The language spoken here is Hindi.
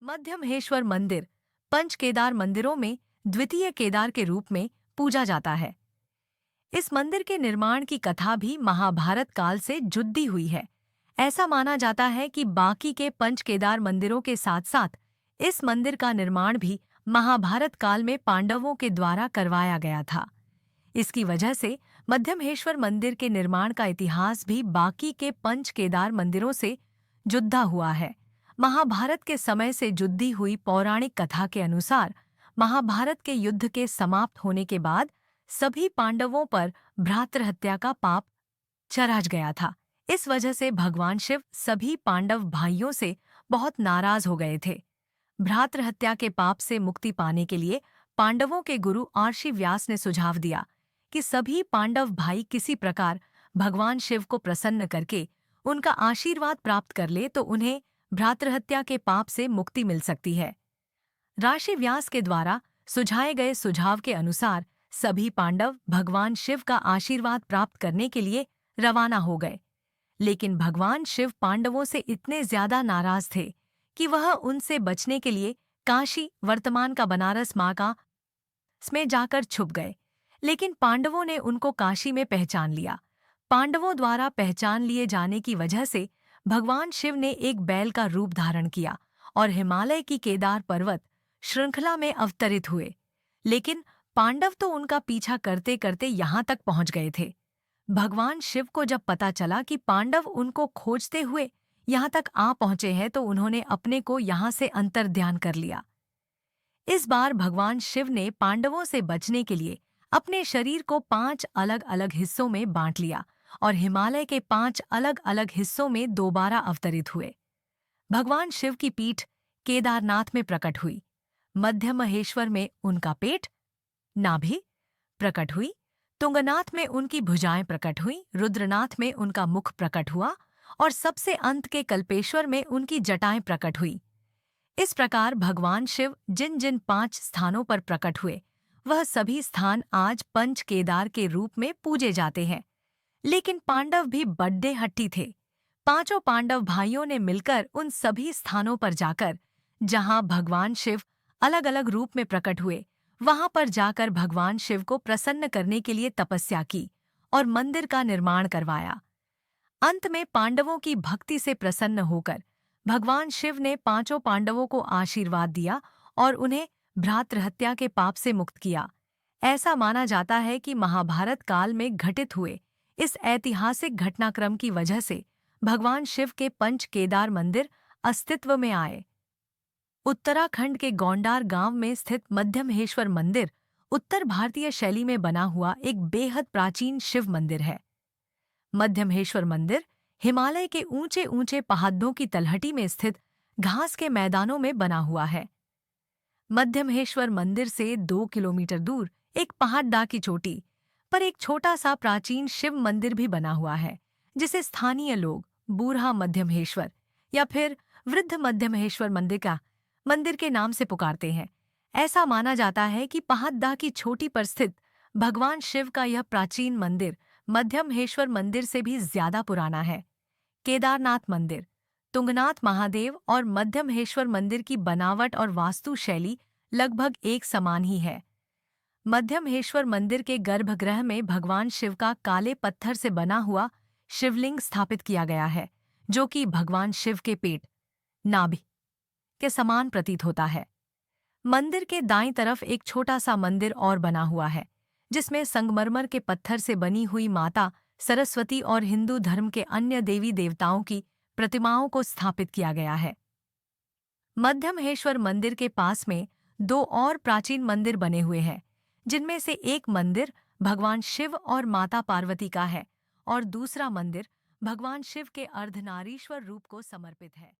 मध्यमहेश्वर मंदिर पंच केदार मंदिरों में द्वितीय केदार के रूप में पूजा जाता है। इस मंदिर के निर्माण की कथा भी महाभारत काल से जुड़ी हुई है। ऐसा माना जाता है कि बाकी के पंच केदार मंदिरों के साथ साथ इस मंदिर का निर्माण भी महाभारत काल में पांडवों के द्वारा करवाया गया था। इसकी वजह से मध्यमहेश्वर मंदिर के निर्माण का इतिहास भी बाकी के पंच केदार मंदिरों से जुड़ा हुआ है। महाभारत के समय से जुड़ी हुई पौराणिक कथा के अनुसार महाभारत के युद्ध के समाप्त होने के बाद सभी पांडवों पर भ्रातृहत्या का पाप चढ़ गया था। इस वजह से भगवान शिव सभी पांडव भाइयों से बहुत नाराज हो गए थे। भ्रातृहत्या के पाप से मुक्ति पाने के लिए पांडवों के गुरु महर्षि व्यास ने सुझाव दिया कि सभी पांडव भाई किसी प्रकार भगवान शिव को प्रसन्न करके उनका आशीर्वाद प्राप्त कर ले तो उन्हें भ्रातृहत्या के पाप से मुक्ति मिल सकती है। महर्षि व्यास के द्वारा सुझाए गए सुझाव के अनुसार सभी पांडव भगवान शिव का आशीर्वाद प्राप्त करने के लिए रवाना हो गए। लेकिन भगवान शिव पांडवों से इतने ज्यादा नाराज थे कि वह उनसे बचने के लिए काशी, वर्तमान का बनारस माँ का में जाकर छुप गए। लेकिन पांडवों ने उनको काशी में पहचान लिया। पांडवों द्वारा पहचान लिए जाने की वजह से भगवान शिव ने एक बैल का रूप धारण किया और हिमालय की केदार पर्वत श्रृंखला में अवतरित हुए। लेकिन पांडव तो उनका पीछा करते करते यहाँ तक पहुँच गए थे। भगवान शिव को जब पता चला कि पांडव उनको खोजते हुए यहाँ तक आ पहुँचे हैं तो उन्होंने अपने को यहाँ से अंतर्ध्यान कर लिया। इस बार भगवान शिव ने पांडवों से बचने के लिए अपने शरीर को 5 अलग अलग हिस्सों में बांट लिया और हिमालय के 5 अलग अलग हिस्सों में दोबारा अवतरित हुए। भगवान शिव की पीठ केदारनाथ में प्रकट हुई, मध्यमहेश्वर में उनका पेट नाभि प्रकट हुई, तुंगनाथ में उनकी भुजाएं प्रकट हुई, रुद्रनाथ में उनका मुख प्रकट हुआ और सबसे अंत के कल्पेश्वर में उनकी जटाएं प्रकट हुई। इस प्रकार भगवान शिव जिन जिन 5 स्थानों पर प्रकट हुए वह सभी स्थान आज पंच केदार के रूप में पूजे जाते हैं। लेकिन पांडव भी बड्डे हट्टी थे। पांचों पांडव भाइयों ने मिलकर उन सभी स्थानों पर जाकर जहां भगवान शिव अलग अलग रूप में प्रकट हुए वहां पर जाकर भगवान शिव को प्रसन्न करने के लिए तपस्या की और मंदिर का निर्माण करवाया। अंत में पांडवों की भक्ति से प्रसन्न होकर भगवान शिव ने पांचों पांडवों को आशीर्वाद दिया और उन्हें भ्रातृहत्या के पाप से मुक्त किया। ऐसा माना जाता है कि महाभारत काल में घटित हुए इस ऐतिहासिक घटनाक्रम की वजह से भगवान शिव के पंच केदार मंदिर अस्तित्व में आए। उत्तराखंड के गोंडार गांव में स्थित मध्यमहेश्वर मंदिर उत्तर भारतीय शैली में बना हुआ एक बेहद प्राचीन शिव मंदिर है। मध्यमहेश्वर मंदिर हिमालय के ऊंचे ऊंचे पहाड़ों की तलहटी में स्थित घास के मैदानों में बना हुआ है। मध्यमहेश्वर मंदिर से 2 किलोमीटर दूर एक पहाड़ की चोटी पर एक छोटा सा प्राचीन शिव मंदिर भी बना हुआ है, जिसे स्थानीय लोग बूढ़ा मध्यमहेश्वर या फिर वृद्ध मध्यमहेश्वर मंदिर के नाम से पुकारते हैं। ऐसा माना जाता है कि पहाड़ की चोटी पर स्थित भगवान शिव का यह प्राचीन मंदिर मध्यमहेश्वर मंदिर से भी ज्यादा पुराना है। केदारनाथ मंदिर, तुंगनाथ महादेव और मध्यमहेश्वर मंदिर की बनावट और वास्तु शैली लगभग एक समान ही है। मध्यमहेश्वर मंदिर के गर्भगृह में भगवान शिव का काले पत्थर से बना हुआ शिवलिंग स्थापित किया गया है, जो कि भगवान शिव के पेट नाभि के समान प्रतीत होता है। मंदिर के दाईं तरफ एक छोटा सा मंदिर और बना हुआ है, जिसमें संगमरमर के पत्थर से बनी हुई माता सरस्वती और हिंदू धर्म के अन्य देवी देवताओं की प्रतिमाओं को स्थापित किया गया है। मध्यमहेश्वर मंदिर के पास में 2 और प्राचीन मंदिर बने हुए हैं, जिनमें से एक मंदिर भगवान शिव और माता पार्वती का है और दूसरा मंदिर भगवान शिव के अर्धनारीश्वर रूप को समर्पित है।